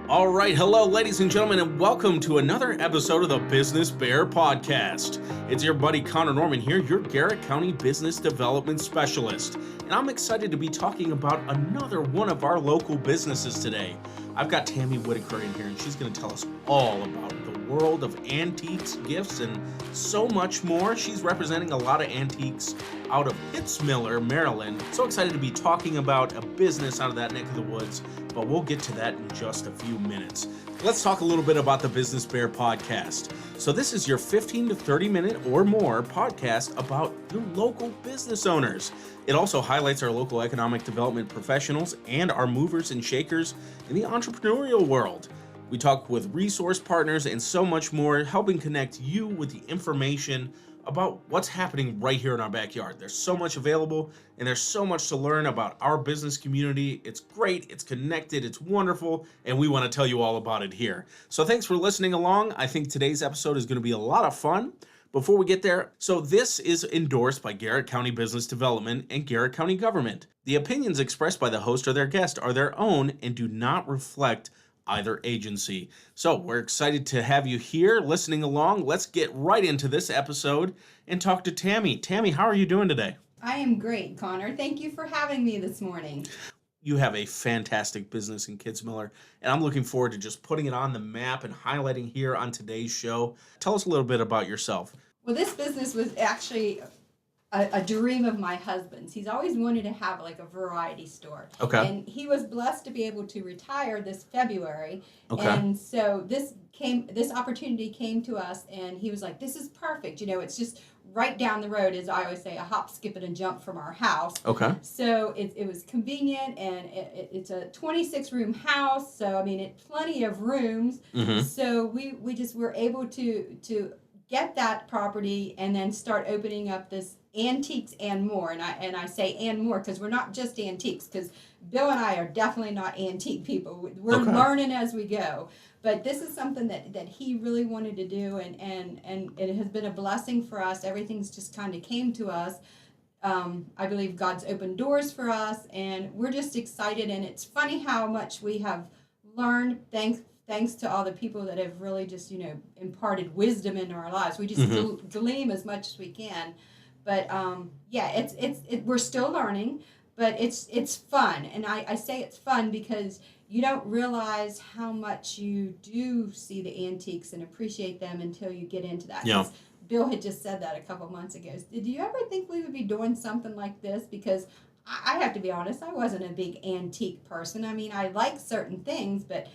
All right, hello, ladies and gentlemen, and welcome to another episode of the Business B.E.A.R podcast. It's your buddy Connor Norman here, your Garrett County Business Development Specialist, and I'm excited to be talking about another one of our local businesses today. I've got Tammy Whitacre in here, and she's going to tell us all about the world of antiques, gifts, and so much more. She's representing A-Lotta Antiques out of Kitzmiller, Maryland. So excited to be talking about a business out of that neck of the woods, but we'll get to that in just a few minutes. Let's talk a little bit about the Business B.E.A.R podcast. So this is your 15 to 30 minute or more podcast about your local business owners. It also highlights our local economic development professionals and our movers and shakers in the entrepreneurial world. We talk with resource partners and so much more, helping connect you with the information about what's happening right here in our backyard. There's so much available, and there's so much to learn about our business community. It's great, it's connected, it's wonderful, and we want to tell you all about it here. So thanks for listening along. I think today's episode is going to be a lot of fun. Before we get there, so this is endorsed by Garrett County Business Development and Garrett County Government. The opinions expressed by the host or their guest are their own and do not reflect either agency. So we're excited to have you here listening along. Let's get right into this episode and talk to Tammy. Tammy, how are you doing today? I am great, Connor. Thank you for having me this morning. You have a fantastic business in Kitzmiller, and I'm looking forward to just putting it on the map and highlighting here on today's show. Tell us a little bit about yourself. Well, this business was actually a dream of my husband's. He's always wanted to have like a variety store. Okay. And he was blessed to be able to retire this February. Okay. And so this opportunity came to us, and he was like, this is perfect. You know, it's just right down the road, as I always say, a hop, skip, and a jump from our house. Okay. So it was convenient, and it's a 26-room house. So, I mean, plenty of rooms. Mm-hmm. So we just were able to get that property and then start opening up this Antiques and More. And I say and more because we're not just antiques, because Bill and I are definitely not antique people. We're learning as we go. But this is something that he really wanted to do, and it has been a blessing for us. Everything's just kind of came to us. I believe God's opened doors for us, and we're just excited. And it's funny how much we have learned thanks to all the people that have really just, imparted wisdom into our lives. We just glean as much as we can. But we're still learning, but it's fun. And I say it's fun because you don't realize how much you do see the antiques and appreciate them until you get into that. Yeah. Bill had just said that a couple months ago. Did you ever think we would be doing something like this? Because I have to be honest, I wasn't a big antique person. I mean, I like certain things, but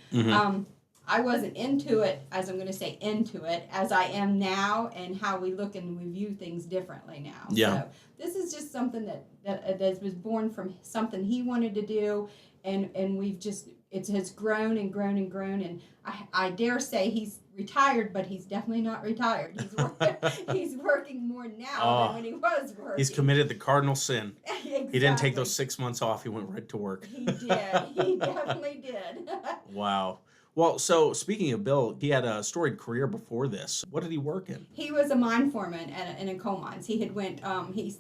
I wasn't into it, as I'm going to say, into it, as I am now, and how we look and we view things differently now. Yeah. So this is just something that was born from something he wanted to do, and we've just, it has grown and grown and grown, and I dare say he's retired, but he's definitely not retired. He's working more now than when he was working. He's committed the cardinal sin. Exactly. He didn't take those 6 months off. He went right to work. He did. He definitely did. Wow. Well, so speaking of Bill, he had a storied career before this. What did he work in? He was a mine foreman in a coal mines. He had he's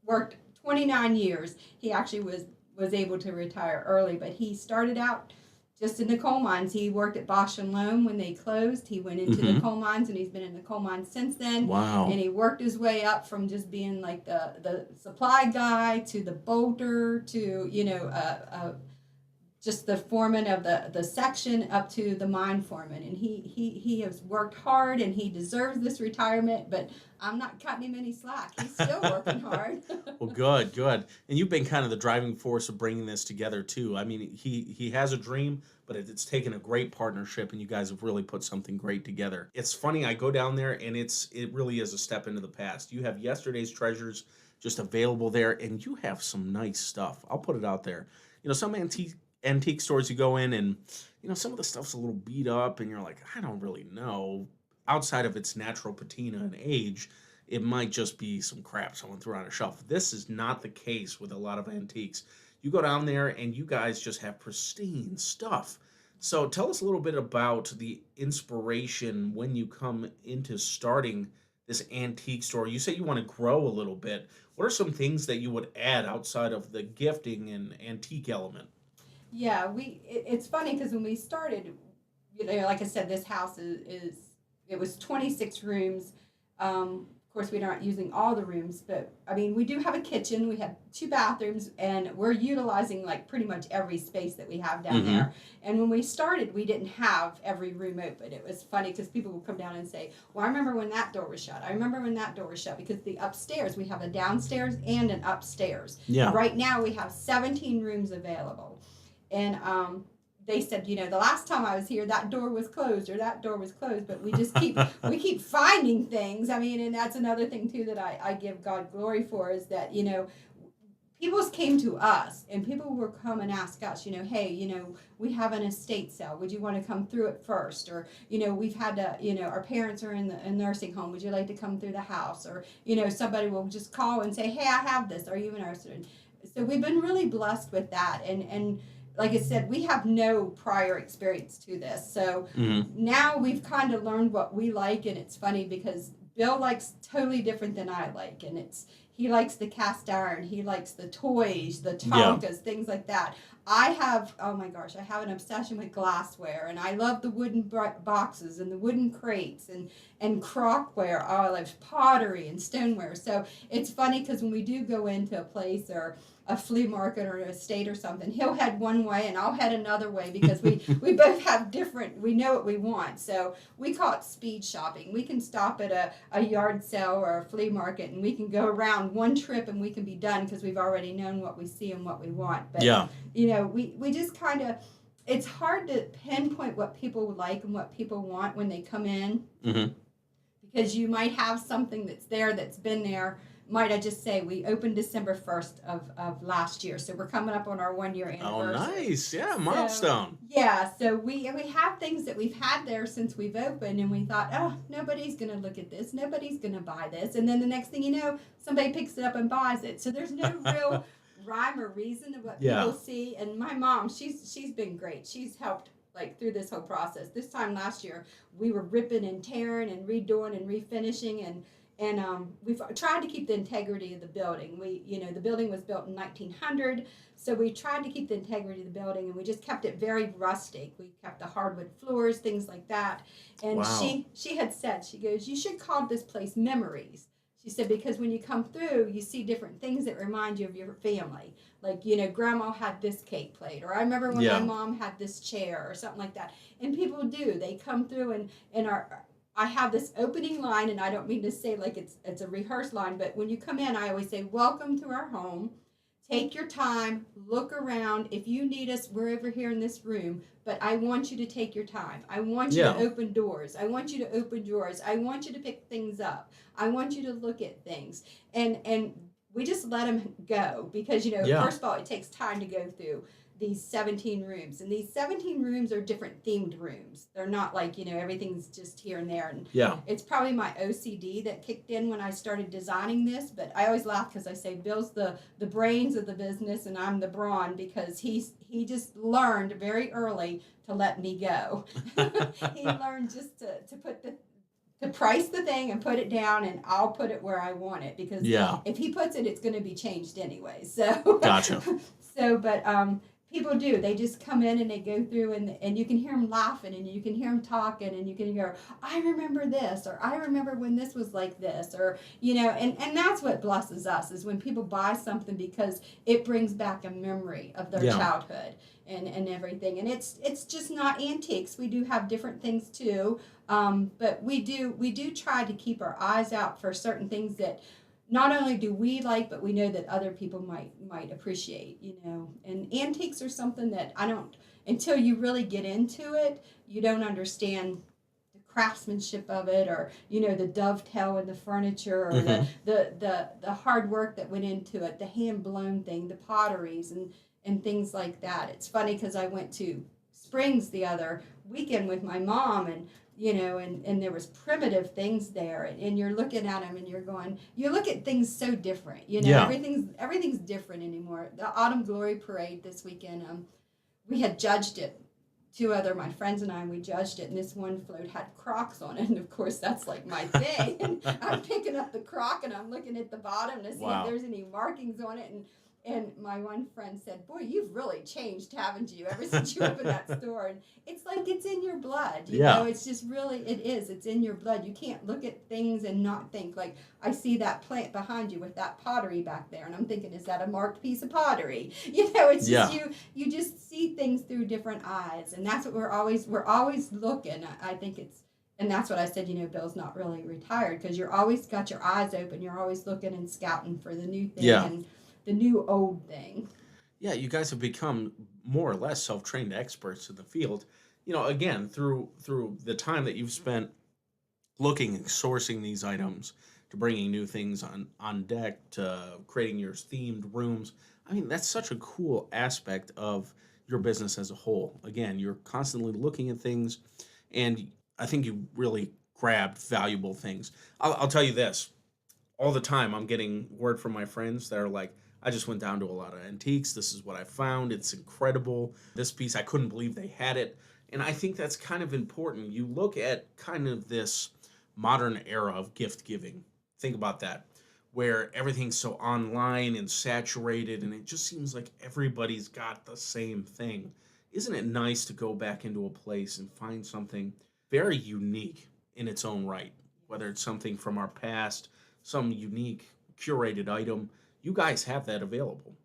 worked 29 years. He actually was able to retire early, but he started out just in the coal mines. He worked at Bosch and Loam when they closed. He went into the coal mines, and he's been in the coal mines since then. Wow. And he worked his way up from just being like the supply guy to the bolter to, just the foreman of the section up to the mine foreman. And he has worked hard, and he deserves this retirement, but I'm not cutting him any slack. He's still working hard. Well, good. And you've been kind of the driving force of bringing this together, too. I mean, he has a dream, but it's taken a great partnership, and you guys have really put something great together. It's funny, I go down there, and it really is a step into the past. You have yesterday's treasures just available there, and you have some nice stuff. I'll put it out there. Some antique stores you go in, and some of the stuff's a little beat up, and you're like, I don't really know. Outside of its natural patina and age, it might just be some crap someone threw on a shelf. This is not the case with a lot of antiques. You go down there, and you guys just have pristine stuff. So tell us a little bit about the inspiration when you come into starting this antique store. You say you want to grow a little bit. What are some things that you would add outside of the gifting and antique element? Yeah, it's funny because when we started, like I said, this house it was 26 rooms. Of course, we aren't using all the rooms, but I mean, we do have a kitchen. We have 2 bathrooms, and we're utilizing like pretty much every space that we have down Mm-hmm. there. And when we started, we didn't have every room open. It was funny because people would come down and say, "Well, I remember when that door was shut. I remember when that door was shut." Because the upstairs, we have a downstairs and an upstairs. Yeah. Right now, we have 17 rooms available. And they said, the last time I was here, that door was closed or that door was closed. But we just we keep finding things. I mean, and that's another thing too that I give God glory for is that people came to us and people will come and ask us, hey, we have an estate sale. Would you want to come through it first? Or, we've had to, our parents are in a nursing home. Would you like to come through the house? Or, somebody will just call and say, hey, I have this. Are you interested? So we've been really blessed with that. And like I said, we have no prior experience to this. So now we've kind of learned what we like. And it's funny because Bill likes totally different than I like. And he likes the cast iron. He likes the toys, the Tonkas, things like that. I have an obsession with glassware. And I love the wooden boxes and the wooden crates and crockware. Oh, I love pottery and stoneware. So it's funny because when we do go into a place or a flea market or an estate or something, he'll head one way and I'll head another way because we both have we know what we want. So we call it speed shopping. We can stop at a yard sale or a flea market and we can go around one trip and we can be done because we've already known what we see and what we want. But, we just kind of, it's hard to pinpoint what people like and what people want when they come in because you might have something that's been there. Might I just say, we opened December 1st of last year, so we're coming up on our 1-year anniversary. Oh, nice. Yeah, milestone. So we have things that we've had there since we've opened, and we thought, oh, nobody's going to look at this. Nobody's going to buy this. And then the next thing you know, somebody picks it up and buys it. So there's no real rhyme or reason of what people see. And my mom, she's been great. She's helped through this whole process. This time last year, we were ripping and tearing and redoing and refinishing and we've tried to keep the integrity of the building. The building was built in 1900, so we tried to keep the integrity of the building, and we just kept it very rustic. We kept the hardwood floors, things like that. And she had said, she goes, you should call this place Memories. She said, because when you come through, you see different things that remind you of your family. Like, Grandma had this cake plate, or I remember when my mom had this chair, or something like that. And people do. They come through and I have this opening line, and I don't mean to say like it's a rehearsed line, but when you come in, I always say, welcome to our home. Take your time, look around. If you need us, we're over here in this room, but I want you to take your time. I want you to open doors. I want you to open drawers. I want you to pick things up. I want you to look at things. And we just let them go because, first of all, it takes time to go through these 17 rooms. And these 17 rooms are different themed rooms. They're not like, everything's just here and there. And it's probably my OCD that kicked in when I started designing this. But I always laugh because I say Bill's the brains of the business and I'm the brawn because he just learned very early to let me go. He learned just to put to price the thing and put it down, and I'll put it where I want it because if he puts it, it's going to be changed anyway. So gotcha. People do. They just come in and they go through and you can hear them laughing and you can hear them talking and you can hear, I remember this, or I remember when this was like this, or, and that's what blesses us is when people buy something because it brings back a memory of their childhood and everything. And it's just not antiques. We do have different things too. But we do try to keep our eyes out for certain things that not only do we like, but we know that other people might appreciate, And antiques are something that until you really get into it, you don't understand the craftsmanship of it, or the dovetail in the furniture, or the hard work that went into it, the hand blown thing, the potteries and things like that. It's funny because I went to Springs the other weekend with my mom and there was primitive things there, and you're looking at them and you look at things so different, everything's different anymore. The Autumn Glory Parade this weekend, we had judged it. My friends and we judged it, and this one float had Crocs on it, and of course that's like my thing. And I'm picking up the Croc and I'm looking at the bottom to see if there's any markings on it, and And my one friend said, "Boy, you've really changed, haven't you, ever since you opened that store?" And it's like it's in your blood, you know. It's just really, it is. It's in your blood. You can't look at things and not think. Like I see that plant behind you with that pottery back there, and I'm thinking, is that a marked piece of pottery? You know, it's just you just see things through different eyes, and that's what we're always looking. I think it's. And that's what I said, you know, Bill's not really retired because you're always got your eyes open. You're always looking and scouting for the new thing and the new old thing. Yeah, you guys have become more or less self-trained experts in the field. You know, again, through the time that you've spent looking and sourcing these items to bringing new things on deck to creating your themed rooms. I mean, that's such a cool aspect of your business as a whole. Again, you're constantly looking at things, and I think you really grabbed valuable things. I'll tell you this, all the time I'm getting word from my friends that are like, I just went down to A-Lotta Antiques. This is what I found. It's incredible. This piece, I couldn't believe they had it. And I think that's kind of important. You look at kind of this modern era of gift giving. Think about that, where everything's so online and saturated, and it just seems like everybody's got the same thing. Isn't it nice to go back into a place and find something very unique in its own right? Whether it's something from our past, some unique curated item, you guys have that available.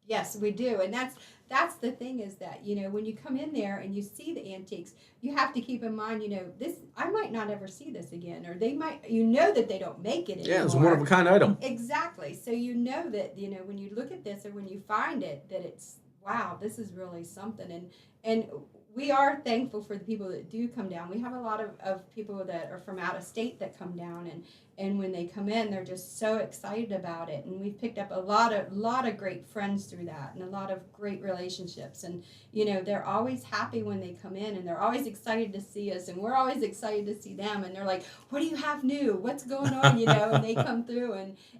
Yes, we do. And that's the thing is that, you know, when you come in there and you see the antiques, you have to keep in mind, you know, this I might not ever see this again, or they might, you know, that they don't make it anymore. Yeah, it's a one of a kind item. Exactly. So you know that, you know, when you look at this or when you find it, that it's wow, this is really something. And we are thankful for the people that do come down. We have a lot of people that are from out of state that come down, and when they come in, they're just so excited about it. And we've picked up a lot of great friends through that, and a lot of great relationships. And you know, they're always happy when they come in, and they're always excited to see us, and we're always excited to see them. And they're like, "What do you have new? What's going on?" You know, and they come through,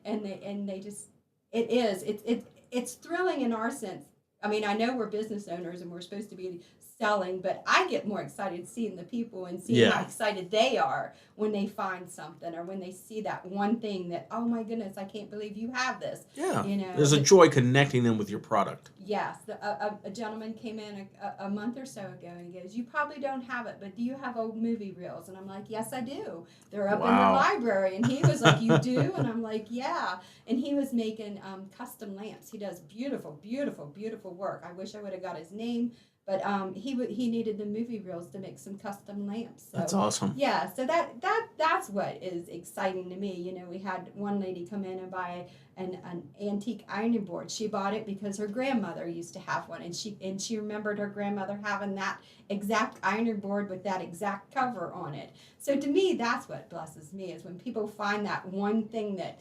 and they just it's thrilling in our sense. I mean, I know we're business owners and we're supposed to be selling, but I get more excited seeing the people and seeing how excited they are when they find something or when they see that one thing that, oh my goodness, I can't believe you have this. Yeah. You know, there's a joy connecting them with your product. Yes. A gentleman came in a month or so ago and he goes, "You probably don't have it, but do you have old movie reels?" And I'm like, "Yes, I do. They're up in the library." And he was like, "You do?" And I'm like, "Yeah." And he was making custom lamps. He does beautiful, beautiful, beautiful work. I wish I would have got his name. But he needed the movie reels to make some custom lamps. So, that's awesome. Yeah, so that's what is exciting to me. You know, we had one lady come in and buy an antique ironing board. She bought it because her grandmother used to have one, and she remembered her grandmother having that exact ironing board with that exact cover on it. So to me, that's what blesses me is when people find that one thing that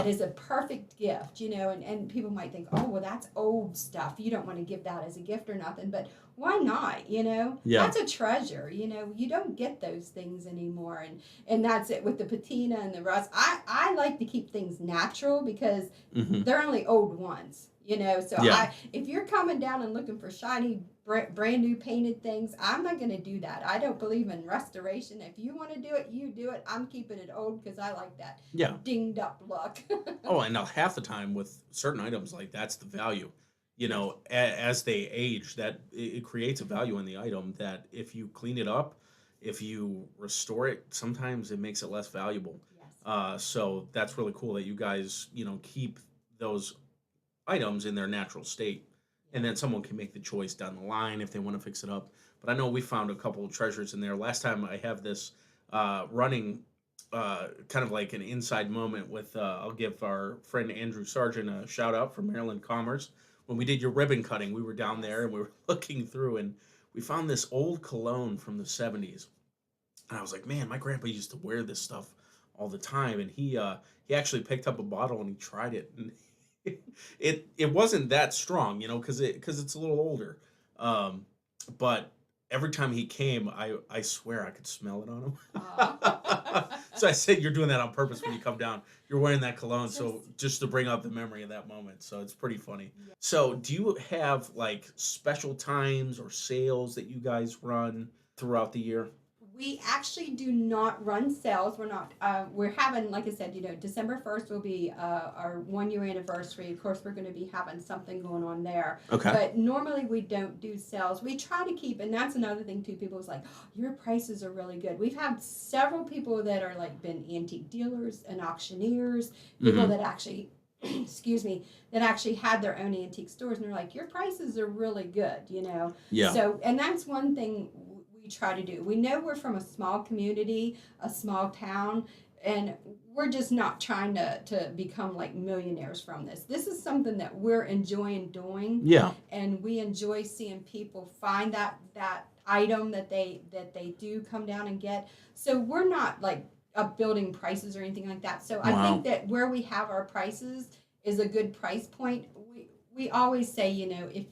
is a perfect gift. You know, and people might think, "Oh, well, that's old stuff. You don't want to give that as a gift or nothing," but why not? You know, that's a treasure. You know, you don't get those things anymore, and that's it with the patina and the rust. I like to keep things natural because they're only old ones. You know, so if you're coming down and looking for shiny, brand new painted things, I'm not going to do that. I don't believe in restoration. If you want to do it, you do it. I'm keeping it old because I like that dinged up look. Oh, and now half the time with certain items, like that's the value. You know, as they age, that it creates a value in the item that if you clean it up, if you restore it, sometimes it makes it less valuable. Yes. So that's really cool that you guys, you know, keep those items in their natural state, and then someone can make the choice down the line if they want to fix it up. But I know we found a couple of treasures in there. Last time I have this running kind of like an inside moment with I'll give our friend Andrew Sargent a shout out from Maryland Commerce. When we did your ribbon cutting, we were down there and we were looking through, and we found this old cologne from the 70s. And I was like, man, my grandpa used to wear this stuff all the time. And he actually picked up a bottle and he tried it, and it wasn't that strong, you know, because it's a little older. But every time he came, I swear I could smell it on him. So I said, "You're doing that on purpose when you come down. You're wearing that cologne, so just to bring up the memory of that moment." So it's pretty funny. Yeah. So do you have like special times or sales that you guys run throughout the year? We actually do not run sales. We're not. We're having, like I said, December 1st will be our 1 year anniversary. Of course, we're going to be having something going on there. Okay. But normally we don't do sales. We try to keep, and that's another thing too. People was like, oh, your prices are really good. We've had several people that are like been antique dealers and auctioneers, people that actually, excuse me, that actually had their own antique stores, and they're like, your prices are really good, Yeah. So, and that's one thing we try to do. We know we're from a small community, a small town, and we're just not trying to become like millionaires from this. This is something that we're enjoying doing. Yeah. And we enjoy seeing people find that item that they do come down and get. So we're not like upbuilding prices or anything like that. So I think that where we have our prices is a good price point. We always say,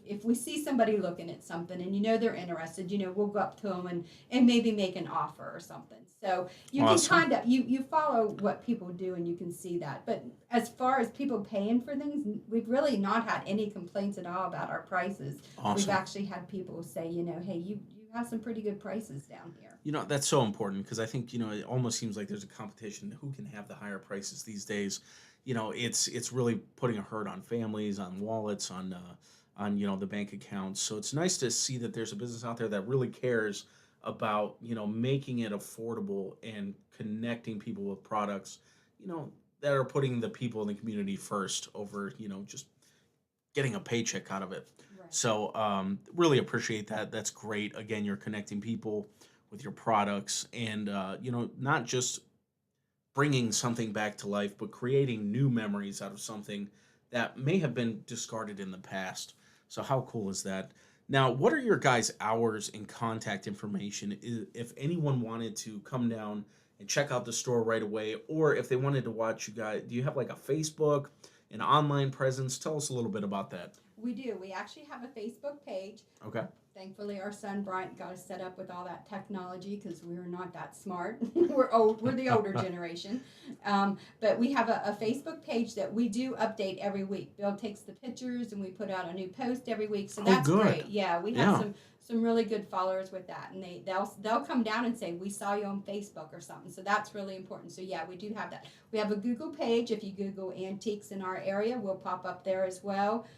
if we see somebody looking at something and they're interested, we'll go up to them and maybe make an offer or something. So you can kind of, you follow what people do and you can see that. But as far as people paying for things, we've really not had any complaints at all about our prices. Awesome. We've actually had people say, hey, you have some pretty good prices down here. That's so important because I think, it almost seems like there's a competition who can have the higher prices these days. It's really putting a hurt on families, on wallets, on the bank accounts. So it's nice to see that there's a business out there that really cares about, making it affordable and connecting people with products, that are putting the people in the community first over, just getting a paycheck out of it. Right. So really appreciate that. That's great. Again, you're connecting people with your products and, not just bringing something back to life, but creating new memories out of something that may have been discarded in the past. So how cool is that? Now, what are your guys' hours and contact information if anyone wanted to come down and check out the store right away, or if they wanted to watch you guys? Do you have like a Facebook, an online presence? Tell us a little bit about that. We do. We actually have a Facebook page. Okay. Thankfully, our son Bryant got us set up with all that technology because we were not that smart. We're old. We're the older generation. But we have a Facebook page that we do update every week. Bill takes the pictures and we put out a new post every week. So that's great. Yeah, we have some really good followers with that, and they'll come down and say, we saw you on Facebook or something. So that's really important. So yeah, we do have that. We have a Google page. If you Google antiques in our area, we'll pop up there as well.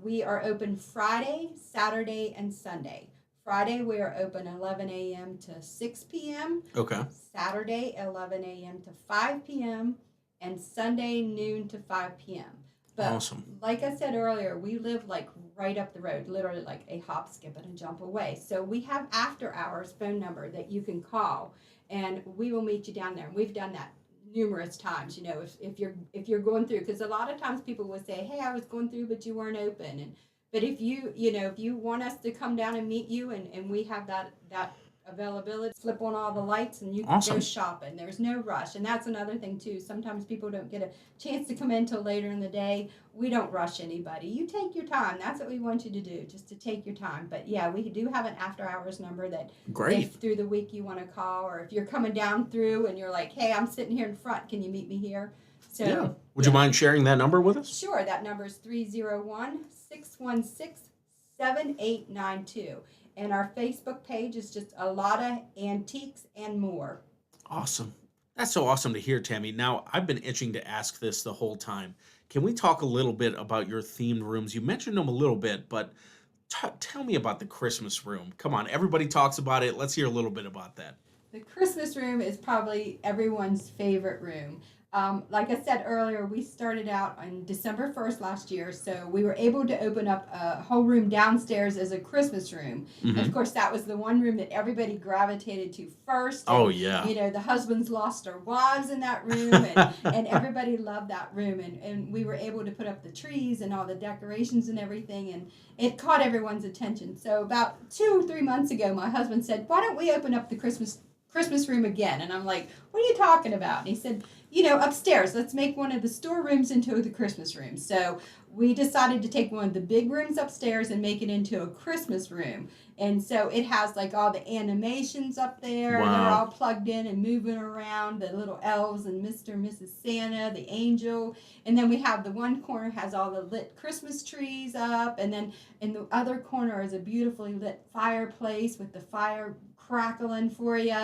We are open Friday, Saturday, and Sunday. Friday, we are open 11 a.m. to 6 p.m. Okay. Saturday, 11 a.m. to 5 p.m. And Sunday, noon to 5 p.m. But awesome. Like I said earlier, we live like right up the road, literally like a hop, skip, and a jump away. So we have after hours phone number that you can call, and we will meet you down there. And we've done that numerous times, if you're going through, because a lot of times people will say, hey, I was going through but you weren't open, but if you want us to come down and meet you and we have that availability, flip on all the lights and you can go shopping. There's no rush. And that's another thing too. Sometimes people don't get a chance to come in till later in the day. We don't rush anybody. You take your time. That's what we want you to do, just to take your time. But yeah, we do have an after hours number that if through the week you want to call, or if you're coming down through and you're like, hey, I'm sitting here in front, can you meet me here? So yeah. Would you mind sharing that number with us? Sure. That number is 301-616-7892. And our Facebook page is just A-Lotta Antiques and More. Awesome. That's so awesome to hear, Tammy. Now, I've been itching to ask this the whole time. Can we talk a little bit about your themed rooms? You mentioned them a little bit, but tell me about the Christmas room. Come on, everybody talks about it. Let's hear a little bit about that. The Christmas room is probably everyone's favorite room. Like I said earlier, we started out on December 1st last year, so we were able to open up a whole room downstairs as a Christmas room. Mm-hmm. And of course, that was the one room that everybody gravitated to first. And, the husbands lost their wives in that room, and everybody loved that room. And we were able to put up the trees and all the decorations and everything, and it caught everyone's attention. So about 2 or 3 months ago, my husband said, why don't we open up the Christmas room again? And I'm like, what are you talking about? And he said, upstairs. Let's make one of the storerooms into the Christmas room. So we decided to take one of the big rooms upstairs and make it into a Christmas room. And so it has like all the animations up there. They're Wow. all plugged in and moving around. The little elves and Mr. and Mrs. Santa, the angel. And then we have the one corner has all the lit Christmas trees up. And then in the other corner is a beautifully lit fireplace with the fire crackling for you,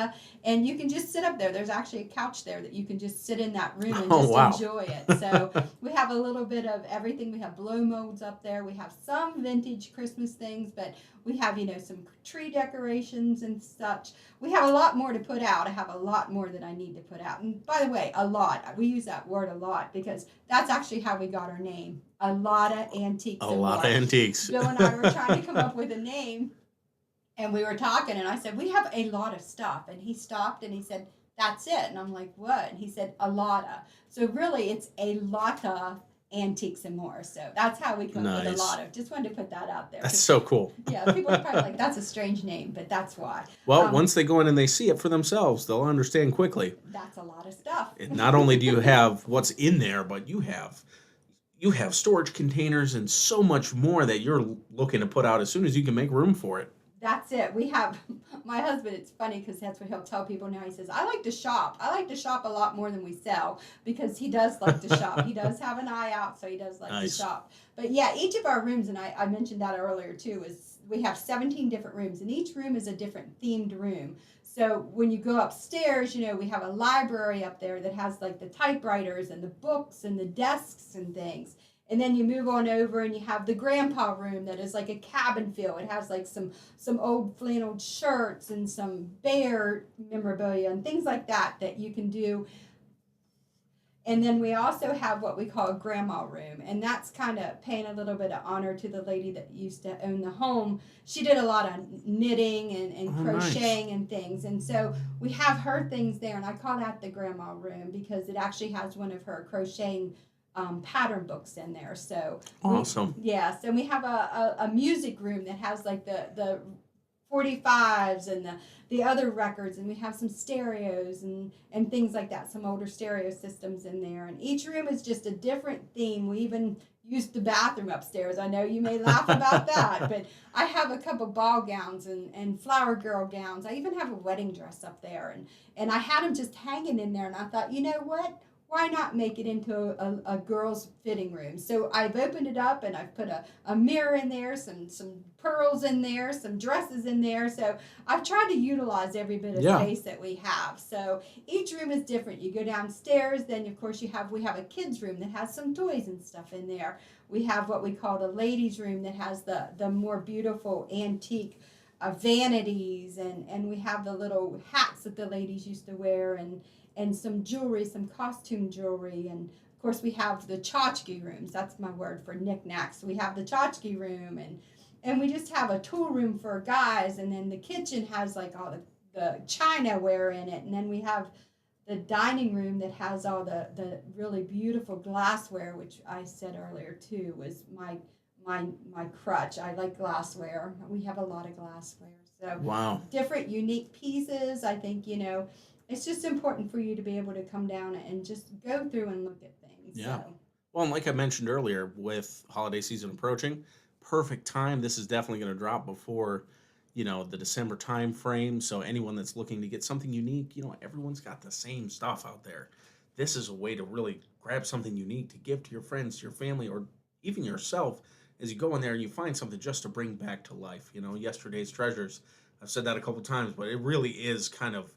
and you can just sit up there. There's actually a couch there that you can just sit in that room and just wow. enjoy it. So we have a little bit of everything. We have blow molds up there. We have some vintage Christmas things, but we have, some tree decorations and such. We have a lot more to put out. I have a lot more that I need to put out. And by the way, a lot. We use that word a lot because that's actually how we got our name. A-Lotta Antiques and More. A-Lotta Antiques. Bill and I were trying to come up with a name. And we were talking, and I said, we have a lot of stuff. And he stopped, and he said, that's it. And I'm like, what? And he said, A-Lotta. So really, it's A-Lotta Antiques and More. So that's how we come up with A-Lotta. Just wanted to put that out there. That's so cool. Yeah, people are probably like, that's a strange name, but that's why. Well, once they go in and they see it for themselves, they'll understand quickly. That's a lot of stuff. And not only do you have what's in there, but you have storage containers and so much more that you're looking to put out as soon as you can make room for it. That's it. We have, my husband, it's funny because that's what he'll tell people now. He says, I like to shop. I like to shop a lot more than we sell because he does like to shop. He does have an eye out, so he does like to shop. But yeah, each of our rooms, and I mentioned that earlier too, is we have 17 different rooms, and each room is a different themed room. So when you go upstairs, we have a library up there that has like the typewriters and the books and the desks and things. And then you move on over and you have the grandpa room that is like a cabin feel. It has like some old flannel shirts and some bear memorabilia and things like that you can do. And then we also have what we call a grandma room. And that's kind of paying a little bit of honor to the lady that used to own the home. She did a lot of knitting and crocheting and things. And so we have her things there. And I call that the grandma room because it actually has one of her crocheting pattern books in there. So awesome. So we have a music room that has like the 45s and the other records, and we have some stereos and things like that, some older stereo systems in there. And each room is just a different theme. We even used the bathroom upstairs. I know you may laugh about that, but I have a couple ball gowns and flower girl gowns. I even have a wedding dress up there, and I had them just hanging in there, and I thought, you know what? Why not make it into a girl's fitting room? So I've opened it up and I've put a mirror in there, some pearls in there, some dresses in there. So I've tried to utilize every bit of space that we have. So each room is different. You go downstairs, then of course we have a kids room that has some toys and stuff in there. We have what we call the ladies room that has the more beautiful antique vanities, and we have the little hats that the ladies used to wear, and some jewelry, some costume jewelry. And of course we have the tchotchke rooms. That's my word for knickknacks. We have the tchotchke room, and we just have a tool room for guys. And then the kitchen has like all the chinaware in it. And then we have the dining room that has all the really beautiful glassware, which I said earlier too was my crutch. I like glassware. We have a lot of glassware. So wow. Different unique pieces. I think, it's just important for you to be able to come down and just go through and look at things. Yeah. So. Well, and like I mentioned earlier, with holiday season approaching, perfect time. This is definitely going to drop before, the December time frame. So anyone that's looking to get something unique, everyone's got the same stuff out there. This is a way to really grab something unique to give to your friends, to your family, or even yourself as you go in there and you find something just to bring back to life. Yesterday's treasures. I've said that a couple times, but it really is kind of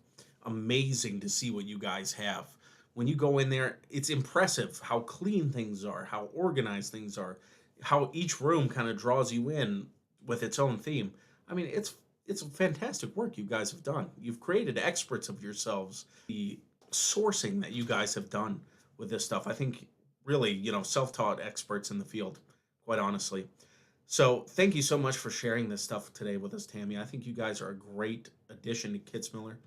amazing to see what you guys have. When you go in there, it's impressive how clean things are, how organized things are, how each room kind of draws you in with its own theme. I mean, it's fantastic work you guys have done. You've created experts of yourselves. The sourcing that you guys have done with this stuff, I think really, self-taught experts in the field, quite honestly. So thank you so much for sharing this stuff today with us, Tammy. I think you guys are a great addition to Kitzmiller.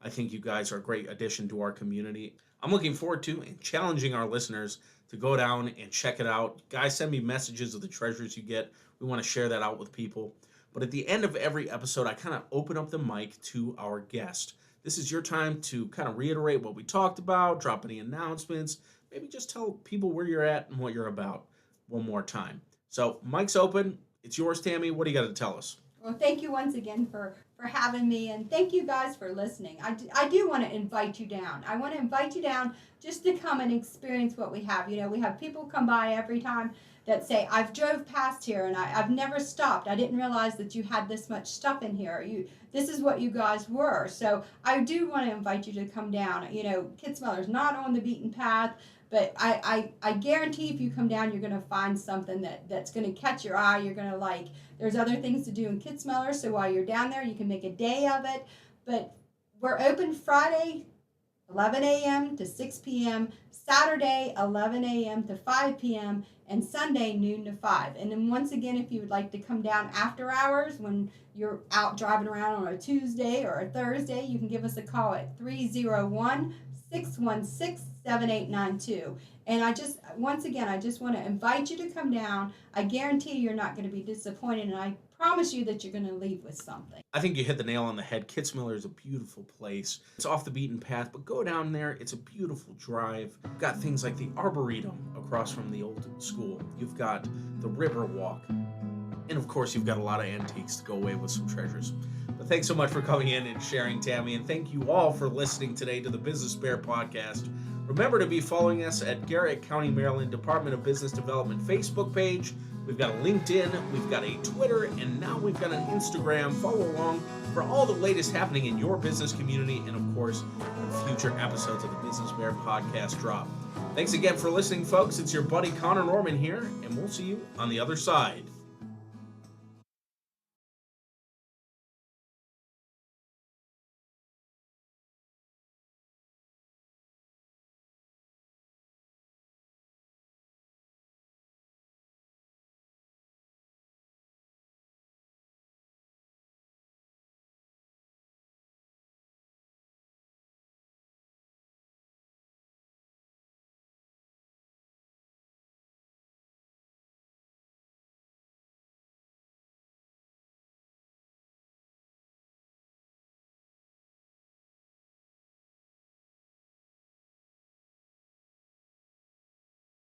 I think you guys are a great addition to our community. I'm looking forward to and challenging our listeners to go down and check it out. Guys, send me messages of the treasures you get. We want to share that out with people. But at the end of every episode, I kind of open up the mic to our guest this is your time to kind of reiterate what we talked about, drop any announcements, maybe just tell people where you're at and what you're about one more time. So mic's open. It's yours, Tammy. What do you got to tell us? Well, thank you once again for having me, and thank you guys for listening. I do want to invite you down. I want to invite you down just to come and experience what we have. We have people come by every time that say, I've drove past here and I've never stopped. I didn't realize that you had this much stuff in here. This is what you guys were. So I do want to invite you to come down. Kitzmiller's not on the beaten path, but I guarantee if you come down, you're going to find something that's going to catch your eye. You're going to like. There's other things to do in Kitzmiller, so while you're down there, you can make a day of it. But we're open Friday, 11 a.m. to 6 p.m., Saturday, 11 a.m. to 5 p.m., and Sunday, noon to 5. And then once again, if you would like to come down after hours when you're out driving around on a Tuesday or a Thursday, you can give us a call at 301-616-7892. And I just want to invite you to come down. I guarantee you're not going to be disappointed, and I promise you that you're going to leave with something. I think you hit the nail on the head. Kitzmiller is a beautiful place. It's off the beaten path, but go down there. It's a beautiful drive. You've got things like the Arboretum across from the old school. You've got the River Walk. And of course, you've got a lot of antiques to go away with some treasures. But thanks so much for coming in and sharing, Tammy. And thank you all for listening today to the Business B.E.A.R podcast. Remember to be following us at Garrett County, Maryland Department of Business Development Facebook page. We've got a LinkedIn, we've got a Twitter, and now we've got an Instagram. Follow along for all the latest happening in your business community, and of course, when future episodes of the Business B.E.A.R podcast drop. Thanks again for listening, folks. It's your buddy Connor Norman here, and we'll see you on the other side.